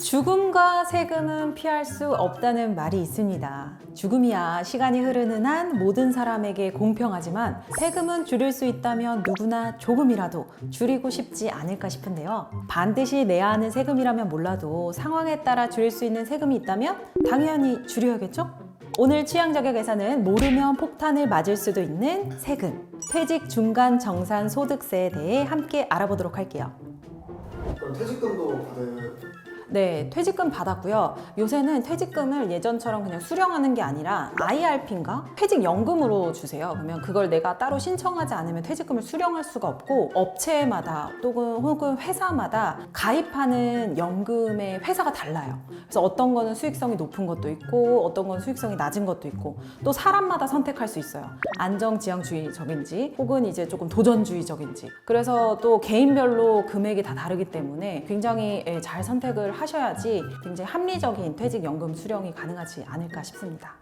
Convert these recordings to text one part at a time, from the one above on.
죽음과 세금은 피할 수 없다는 말이 있습니다. 죽음이야 시간이 흐르는 한 모든 사람에게 공평하지만 세금은 줄일 수 있다면 누구나 조금이라도 줄이고 싶지 않을까 싶은데요. 반드시 내야 하는 세금이라면 몰라도 상황에 따라 줄일 수 있는 세금이 있다면 당연히 줄여야겠죠? 오늘 취향저격 계산은 모르면 폭탄을 맞을 수도 있는 세금, 퇴직 중간 정산 소득세에 대해 함께 알아보도록 할게요. 그럼 퇴직금도 받아요? 네, 퇴직금 받았고요. 요새는 퇴직금을 예전처럼 그냥 수령하는 게 아니라 IRP인가? 퇴직연금으로 주세요. 그러면 그걸 내가 따로 신청하지 않으면 퇴직금을 수령할 수가 없고 업체마다 혹은 회사마다 가입하는 연금의 회사가 달라요. 그래서 어떤 거는 수익성이 높은 것도 있고 어떤 건 수익성이 낮은 것도 있고 또 사람마다 선택할 수 있어요. 안정지향주의적인지 혹은 이제 조금 도전주의적인지. 그래서 또 개인별로 금액이 다 다르기 때문에 굉장히 잘 선택을 하셔야지 굉장히 합리적인 퇴직연금 수령이 가능하지 않을까 싶습니다.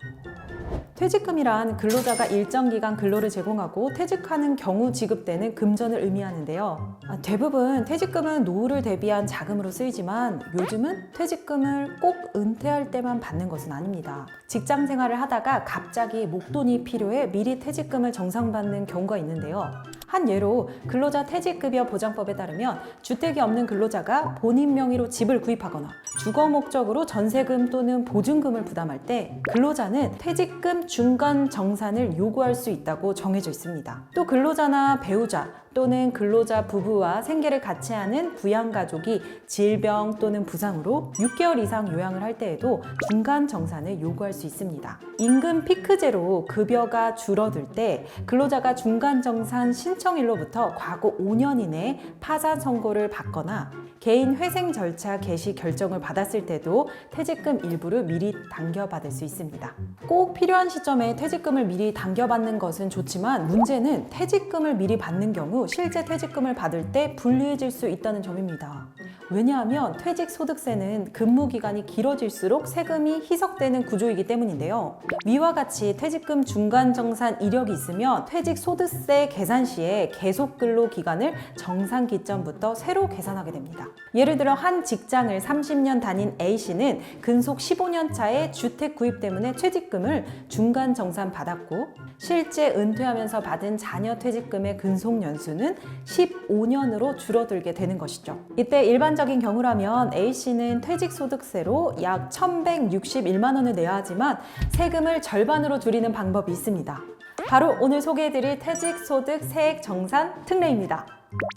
퇴직금이란 근로자가 일정 기간 근로를 제공하고 퇴직하는 경우 지급되는 금전을 의미하는데요. 대부분 퇴직금은 노후를 대비한 자금으로 쓰이지만 요즘은 퇴직금을 꼭 은퇴할 때만 받는 것은 아닙니다. 직장 생활을 하다가 갑자기 목돈이 필요해 미리 퇴직금을 정산받는 경우가 있는데요. 한 예로 근로자 퇴직급여 보장법에 따르면 주택이 없는 근로자가 본인 명의로 집을 구입하거나 주거 목적으로 전세금 또는 보증금을 부담할 때 근로자는 퇴직금 중간 정산을 요구할 수 있다고 정해져 있습니다. 또 근로자나 배우자 또는 근로자 부부와 생계를 같이 하는 부양가족이 질병 또는 부상으로 6개월 이상 요양을 할 때에도 중간 정산을 요구할 수 있습니다. 임금 피크제로 급여가 줄어들 때 근로자가 중간 정산 신청일로부터 과거 5년 이내에 파산 선고를 받거나 개인 회생 절차 개시 결정을 받았을 때도 퇴직금 일부를 미리 당겨받을 수 있습니다. 꼭 필요한 시점에 퇴직금을 미리 당겨받는 것은 좋지만 문제는 퇴직금을 미리 받는 경우 실제 퇴직금을 받을 때 불리해질 수 있다는 점입니다. 왜냐하면 퇴직소득세는 근무기간이 길어질수록 세금이 희석되는 구조이기 때문인데요. 위와 같이 퇴직금 중간정산 이력이 있으면 퇴직소득세 계산 시에 계속근로 기간을 정산 기점부터 새로 계산하게 됩니다. 예를 들어 한 직장을 30년 다닌 A씨는 근속 15년 차에 주택 구입 때문에 퇴직금을 중간정산 받았고 실제 은퇴하면서 받은 자녀 퇴직금의 근속 연수는 15년으로 줄어들게 되는 것이죠. 이때 일반적인 경우라면 A씨는 퇴직소득세로 약 1,161만 원을 내야 하지만 세금을 절반으로 줄이는 방법이 있습니다. 바로 오늘 소개해드릴 퇴직소득 세액 정산 특례입니다.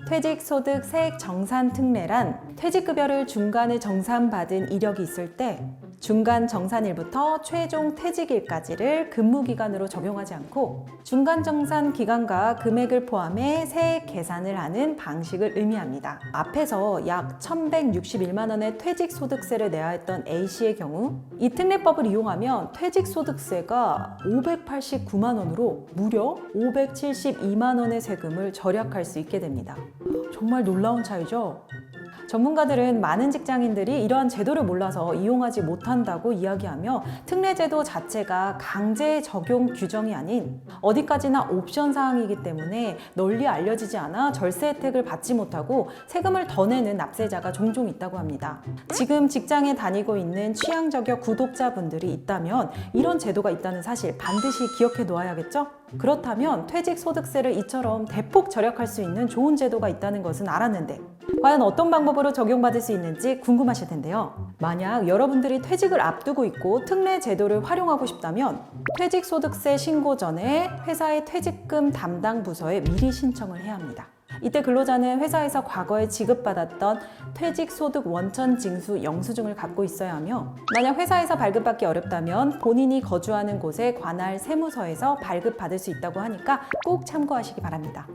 퇴직소득 세액 정산 특례란 퇴직급여를 중간에 정산받은 이력이 있을 때 중간 정산일부터 최종 퇴직일까지를 근무기간으로 적용하지 않고 중간 정산 기간과 금액을 포함해 세액 계산을 하는 방식을 의미합니다. 앞에서 약 1,161만 원의 퇴직소득세를 내야 했던 A씨의 경우 이 특례법을 이용하면 퇴직소득세가 589만 원으로 무려 572만 원의 세금을 절약할 수 있게 됩니다. 정말 놀라운 차이죠? 전문가들은 많은 직장인들이 이러한 제도를 몰라서 이용하지 못한다고 이야기하며 특례제도 자체가 강제 적용 규정이 아닌 어디까지나 옵션 사항이기 때문에 널리 알려지지 않아 절세 혜택을 받지 못하고 세금을 더 내는 납세자가 종종 있다고 합니다. 지금 직장에 다니고 있는 취향저격 구독자분들이 있다면 이런 제도가 있다는 사실 반드시 기억해 놓아야겠죠? 그렇다면 퇴직소득세를 이처럼 대폭 절약할 수 있는 좋은 제도가 있다는 것은 알았는데 과연 어떤 방법으로 적용받을 수 있는지 궁금하실 텐데요. 만약 여러분들이 퇴직을 앞두고 있고 특례 제도를 활용하고 싶다면 퇴직소득세 신고 전에 회사의 퇴직금 담당 부서에 미리 신청을 해야 합니다. 이때 근로자는 회사에서 과거에 지급받았던 퇴직소득 원천 징수 영수증을 갖고 있어야 하며 만약 회사에서 발급받기 어렵다면 본인이 거주하는 곳에 관할 세무서에서 발급받을 수 있다고 하니까 꼭 참고하시기 바랍니다.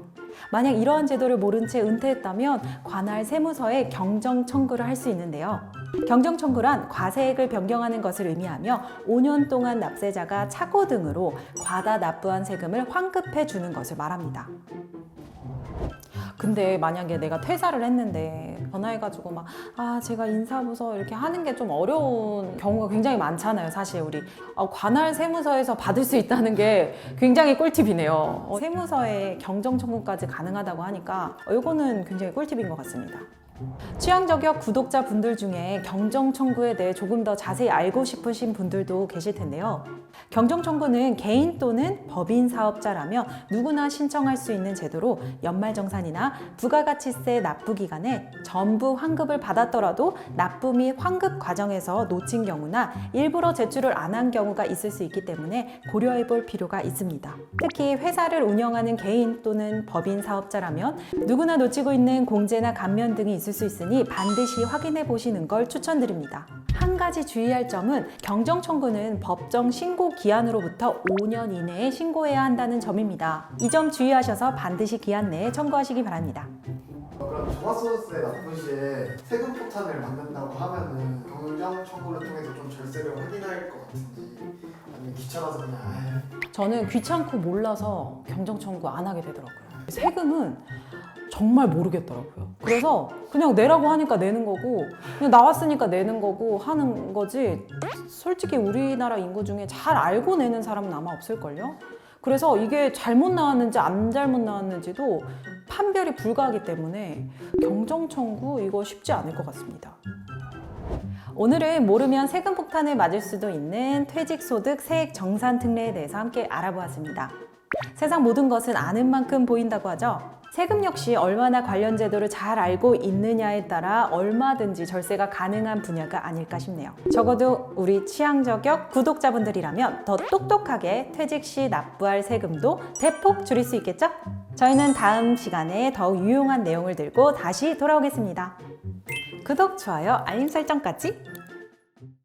만약 이러한 제도를 모른 채 은퇴했다면 관할 세무서에 경정 청구를 할 수 있는데요. 경정 청구란 과세액을 변경하는 것을 의미하며 5년 동안 납세자가 착오 등으로 과다 납부한 세금을 환급해 주는 것을 말합니다. 근데 만약에 내가 퇴사를 했는데 전화해가지고 제가 인사부서 이렇게 하는 게 좀 어려운 경우가 굉장히 많잖아요. 사실 우리 관할 세무서에서 받을 수 있다는 게 굉장히 꿀팁이네요. 세무서에 경정 청구까지 가능하다고 하니까 이거는 굉장히 꿀팁인 것 같습니다. 취향저격 구독자분들 중에 경정청구에 대해 조금 더 자세히 알고 싶으신 분들도 계실 텐데요. 경정청구는 개인 또는 법인 사업자라며 누구나 신청할 수 있는 제도로 연말정산이나 부가가치세 납부 기간에 전부 환급을 받았더라도 납부 및 환급 과정에서 놓친 경우나 일부러 제출을 안 한 경우가 있을 수 있기 때문에 고려해 볼 필요가 있습니다. 특히 회사를 운영하는 개인 또는 법인 사업자라면 누구나 놓치고 있는 공제나 감면 등이 있을 수 있으니 반드시 확인해 보시는 걸 추천드립니다. 한 가지 주의할 점은 경정청구는 법정 신고 기한으로부터 5년 이내에 신고해야 한다는 점입니다. 이 점 주의하셔서 반드시 기한 내에 청구하시기 바랍니다. 그럼 종합소득세 납부 시에 세금 포탄을 만든다고 하면은 경정 청구를 통해서 좀 절세를 확인할 것 같은지 아니면 귀찮아서 그냥 저는 귀찮고 몰라서 경정청구 안 하게 되더라고요. 세금은 정말 모르겠더라고요. 그래서 그냥 내라고 하니까 내는 거고 그냥 나왔으니까 내는 거고 하는 거지, 솔직히 우리나라 인구 중에 잘 알고 내는 사람은 아마 없을걸요? 그래서 이게 잘못 나왔는지 안 잘못 나왔는지도 판별이 불가하기 때문에 경정청구 이거 쉽지 않을 것 같습니다. 오늘은 모르면 세금 폭탄을 맞을 수도 있는 퇴직소득 세액 정산 특례에 대해서 함께 알아보았습니다. 세상 모든 것은 아는 만큼 보인다고 하죠. 세금 역시 얼마나 관련 제도를 잘 알고 있느냐에 따라 얼마든지 절세가 가능한 분야가 아닐까 싶네요. 적어도 우리 취향저격 구독자분들이라면 더 똑똑하게 퇴직 시 납부할 세금도 대폭 줄일 수 있겠죠? 저희는 다음 시간에 더욱 유용한 내용을 들고 다시 돌아오겠습니다. 구독, 좋아요, 알림 설정까지